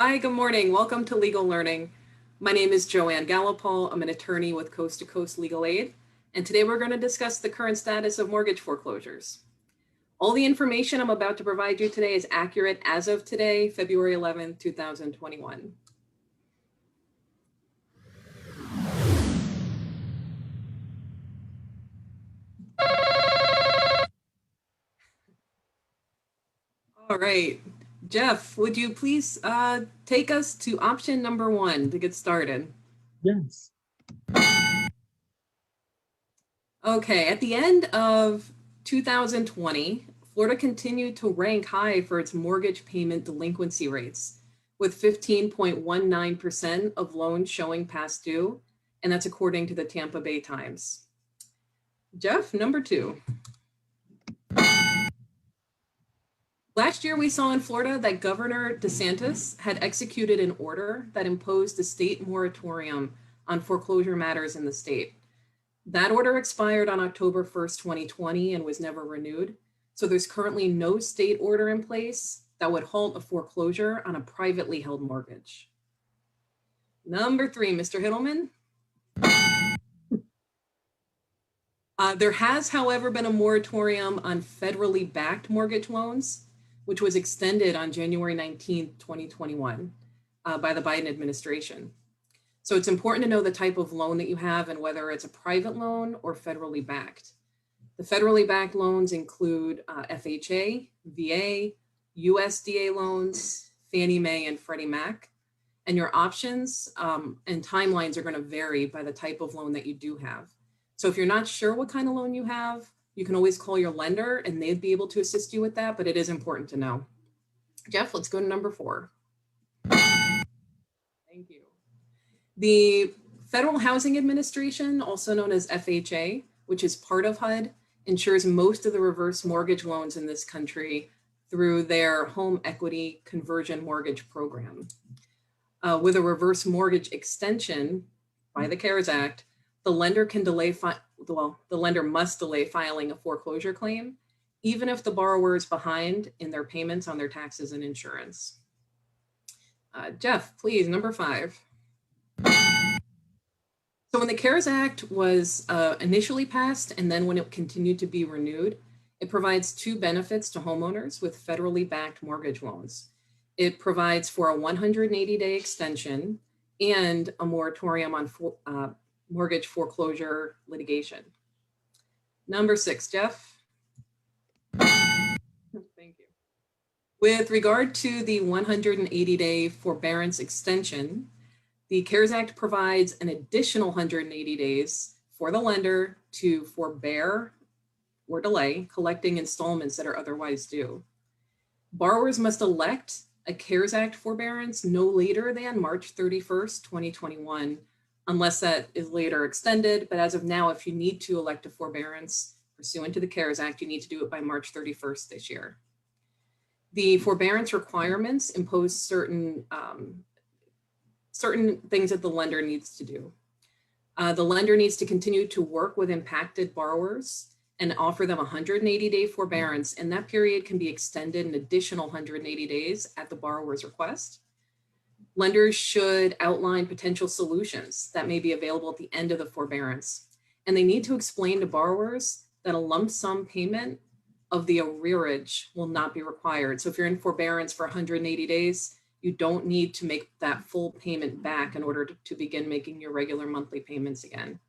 Hi, good morning. Welcome to Legal Learning. My name is Joanne Gallopal. I'm an attorney with Coast to Coast Legal Aid, and today we're going to discuss the current status of mortgage foreclosures. All the information I'm about to provide you today is accurate as of today, February 11, 2021. All right, Jeff, would you please take us to option number 1 to get started? Yes. Okay, at the end of 2020, Florida continued to rank high for its mortgage payment delinquency rates, with 15.19% of loans showing past due, and that's according to the Tampa Bay Times. Jeff, number 2. Last year, we saw in Florida that Governor DeSantis had executed an order that imposed a state moratorium on foreclosure matters in the state. That order expired on October 1st, 2020 and was never renewed. So there's currently no state order in place that would halt a foreclosure on a privately held mortgage. Number 3, Mr. Hittleman. There has, however, been a moratorium on federally backed mortgage loans, which was extended on January 19th, 2021 by the Biden administration. So it's important to know the type of loan that you have and whether it's a private loan or federally backed. The federally backed loans include FHA, VA, USDA loans, Fannie Mae, and Freddie Mac. And your options and timelines are going to vary by the type of loan that you do have. So if you're not sure what kind of loan you have, you can always call your lender and they'd be able to assist you with that, but it is important to know. Jeff, let's go to number 4. Thank you. The Federal Housing Administration, also known as FHA, which is part of HUD, insures most of the reverse mortgage loans in this country through their home equity conversion mortgage program. With a reverse mortgage extension by the CARES Act, the lender can delay the lender must delay filing a foreclosure claim, even if the borrower is behind in their payments on their taxes and insurance. Jeff, please, number 5. So when the CARES Act was initially passed and then when it continued to be renewed, it provides 2 benefits to homeowners with federally backed mortgage loans. It provides for a 180-day extension and a moratorium on mortgage foreclosure litigation. Number 6, Jeff. Thank you. With regard to the 180-day forbearance extension, the CARES Act provides an additional 180 days for the lender to forbear or delay collecting installments that are otherwise due. Borrowers must elect a CARES Act forbearance no later than March 31st, 2021, unless that is later extended. But as of now, if you need to elect a forbearance pursuant to the CARES Act, you need to do it by March 31st this year. The forbearance requirements impose certain things that the lender needs to do. The lender needs to continue to work with impacted borrowers and offer them a 180-day forbearance, and that period can be extended an additional 180 days at the borrower's request. Lenders should outline potential solutions that may be available at the end of the forbearance, and they need to explain to borrowers that a lump sum payment of the arrearage will not be required. So if you're in forbearance for 180 days, you don't need to make that full payment back in order to begin making your regular monthly payments again.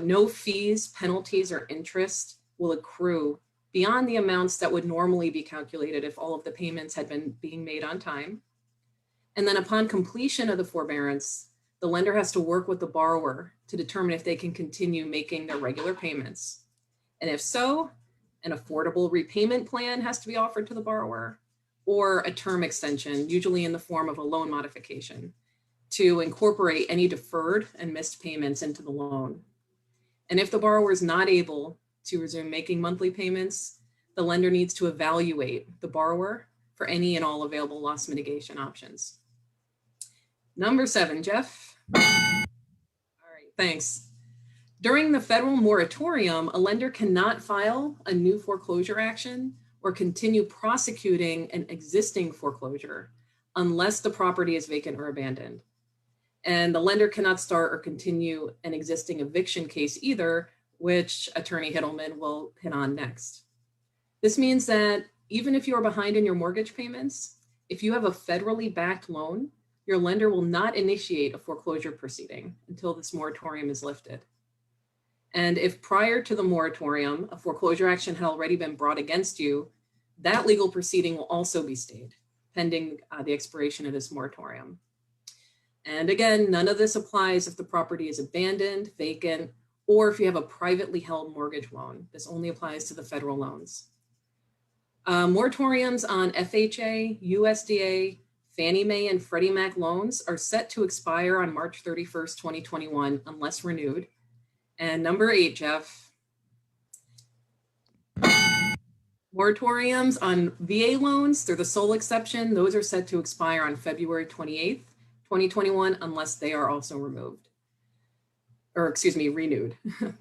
No fees, penalties, or interest will accrue beyond the amounts that would normally be calculated if all of the payments had been being made on time. And then upon completion of the forbearance, the lender has to work with the borrower to determine if they can continue making their regular payments. And if so, an affordable repayment plan has to be offered to the borrower, or a term extension, usually in the form of a loan modification, to incorporate any deferred and missed payments into the loan. And if the borrower is not able to resume making monthly payments, the lender needs to evaluate the borrower for any and all available loss mitigation options. Number 7, Jeff. All right, thanks. During the federal moratorium, a lender cannot file a new foreclosure action or continue prosecuting an existing foreclosure unless the property is vacant or abandoned. And the lender cannot start or continue an existing eviction case either, which Attorney Hittleman will hit on next. This means that even if you are behind in your mortgage payments, if you have a federally backed loan, your lender will not initiate a foreclosure proceeding until this moratorium is lifted. And if prior to the moratorium, a foreclosure action had already been brought against you, that legal proceeding will also be stayed, pending the expiration of this moratorium. And again, none of this applies if the property is abandoned, vacant, or if you have a privately held mortgage loan. This only applies to the federal loans. Moratoriums on FHA, USDA, Fannie Mae, and Freddie Mac loans are set to expire on March 31st, 2021, unless renewed. And number 8, Jeff. Moratoriums on VA loans, they're the sole exception. Those are set to expire on February 28th, 2021, unless they are also renewed.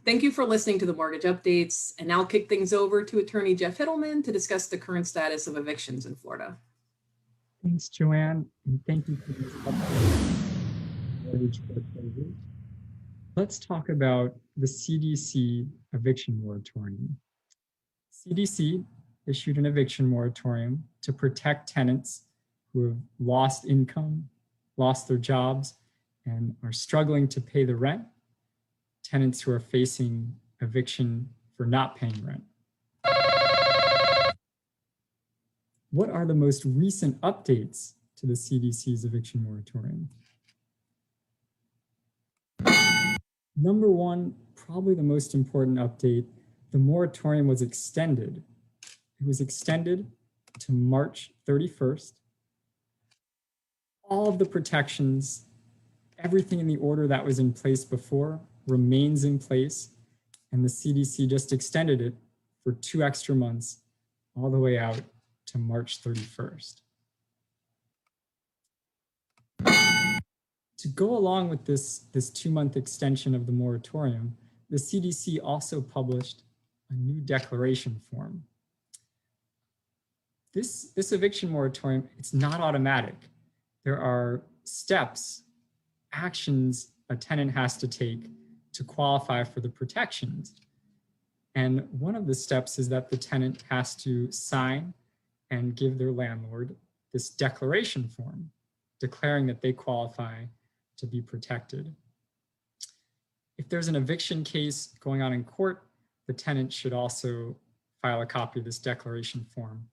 Thank you for listening to the mortgage updates. And now I'll kick things over to Attorney Jeff Hittleman to discuss the current status of evictions in Florida. Thanks, Joanne, and thank you for this update. Let's talk about the CDC Eviction Moratorium. CDC issued an eviction moratorium to protect tenants who have lost income, lost their jobs, and are struggling to pay the rent, tenants who are facing eviction for not paying rent. What are the most recent updates to the CDC's eviction moratorium? Number one, probably the most important update, the moratorium was extended. It was extended to March 31st. All of the protections, everything in the order that was in place before remains in place, and the CDC just extended it for 2 extra months all the way out to March 31st. To go along with this 2-month extension of the moratorium, the CDC also published a new declaration form. This eviction moratorium, it's not automatic. There are steps, actions a tenant has to take to qualify for the protections. And one of the steps is that the tenant has to sign and give their landlord this declaration form declaring that they qualify to be protected. If there's an eviction case going on in court, the tenant should also file a copy of this declaration form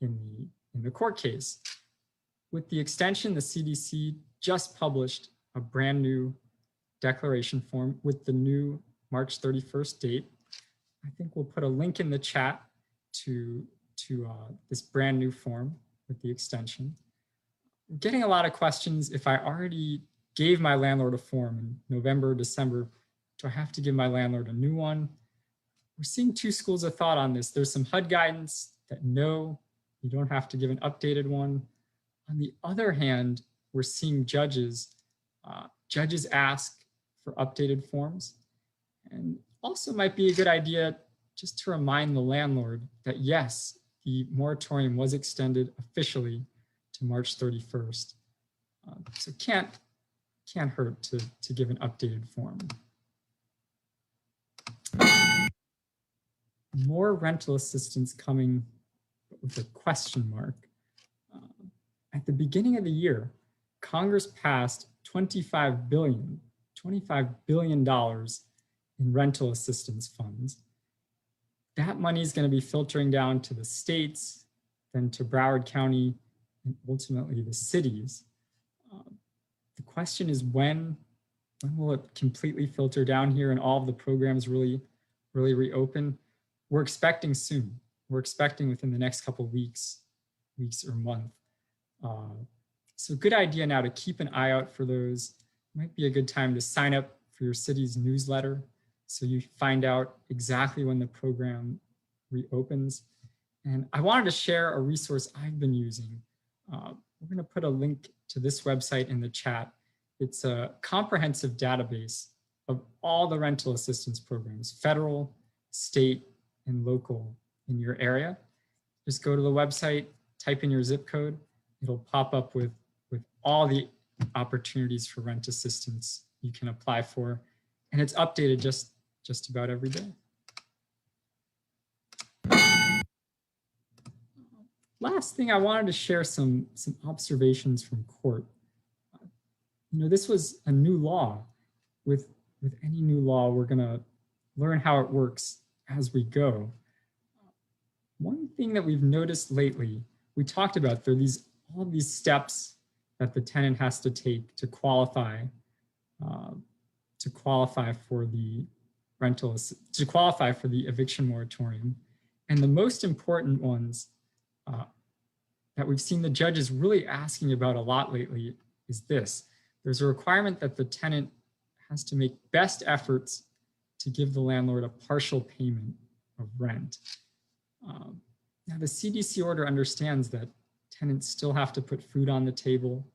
in the court case. With the extension, the CDC just published a brand new declaration form with the new March 31st date. I think we'll put a link in the chat to this brand new form with the extension. I'm getting a lot of questions. If I already gave my landlord a form in November, December, do I have to give my landlord a new one? We're seeing 2 schools of thought on this. There's some HUD guidance that no, you don't have to give an updated one. On the other hand, we're seeing judges ask for updated forms. And also might be a good idea just to remind the landlord that yes, the moratorium was extended officially to March 31st. So can't hurt to give an updated form. More rental assistance coming with a question mark. At the beginning of the year, Congress passed $25 billion in rental assistance funds. That money is going to be filtering down to the states, then to Broward County, and ultimately the cities. The question is when will it completely filter down here and all of the programs really reopen? We're expecting soon. We're expecting within the next couple of weeks or month. So good idea now to keep an eye out for those. Might be a good time to sign up for your city's newsletter so you find out exactly when the program reopens. And I wanted to share a resource I've been using. We're going to put a link to this website in the chat. It's a comprehensive database of all the rental assistance programs, federal, state, and local in your area. Just go to the website, type in your zip code. It'll pop up with all the opportunities for rent assistance you can apply for. And it's updated just about every day. Last thing, I wanted to share some observations from court. This was a new law. With any new law, we're gonna learn how it works as we go. One thing that we've noticed lately, we talked about, there are all these steps that the tenant has to take to qualify for the to qualify for the eviction moratorium. And the most important ones that we've seen the judges really asking about a lot lately is this. There's a requirement that the tenant has to make best efforts to give the landlord a partial payment of rent. Now the CDC order understands that tenants still have to put food on the table,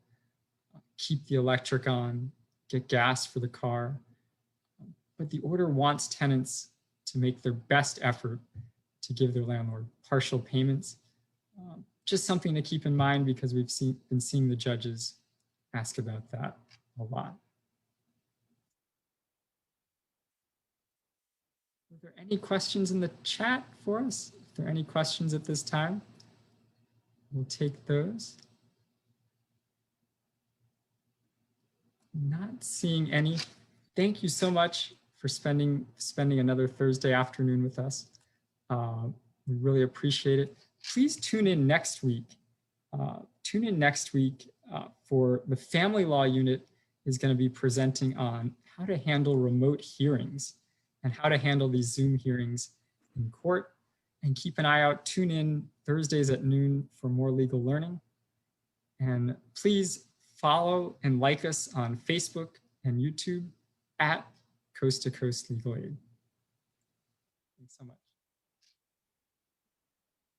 keep the electric on, get gas for the car. But the order wants tenants to make their best effort to give their landlord partial payments. Just something to keep in mind because we've been seeing the judges ask about that a lot. Are there any questions in the chat for us? If there are any questions at this time, we'll take those. Not seeing any. Thank you so much for spending another Thursday afternoon with us. We really appreciate it. Please tune in next week. For the family law unit is going to be presenting on how to handle remote hearings and how to handle these Zoom hearings in court. And keep an eye out, tune in Thursdays at noon for more legal learning. And please follow and like us on Facebook and YouTube at Coast to Coast Legal Aid. Thanks so much.